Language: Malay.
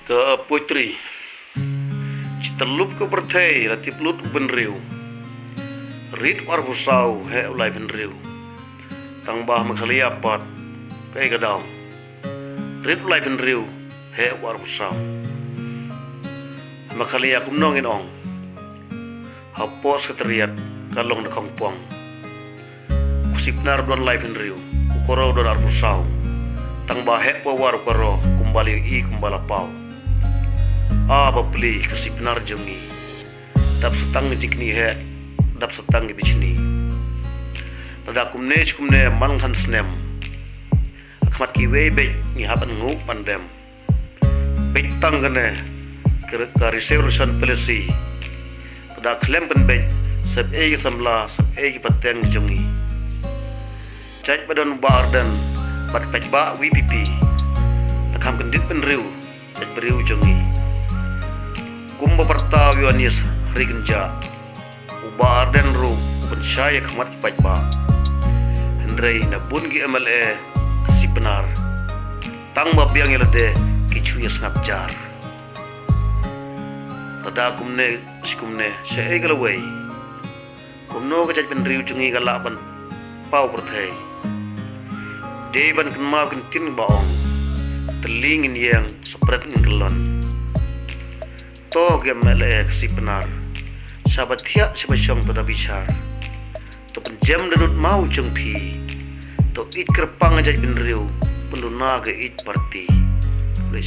ke putri citelup ke perthai latip lut benriu rit war busau he ulai benriu tang bah makhalia pat kai gadau rit ulai benriu he war busau makhalia kumnong in ong hapos keteriat kalong de kong puang kusipnar don lai benriu ukoro don ar busau tang bah he war ukoro kumbali i kumbala pau bapli kasi benar jongi dap setang jikni he dap setang bichni tada kumne mang than snem akmat ki we be ni haban ngu pandem betang gane ka reservation policy tada klem pen be sab e samla sab e pateng jongi chat badon bardan pat ba vpp nakam kendit pen riu chat beriu jongi kumba pertaw yonis rigenja ubar dan ru pensyaya kemat pajba hendrei na bungi MLA kasi benar tang babiang ilade kicuya ngapjar tada kumne syai galawai kumno kajat ben riu jungi galaban pau perthai deban kenma kentin baong telingin yang sepret ngelon to gemele si benar sahabat tiak sebasyong to da bicar to penjam danut mau jengpi to it kerpang ajak benriu penduna ke it parti oleh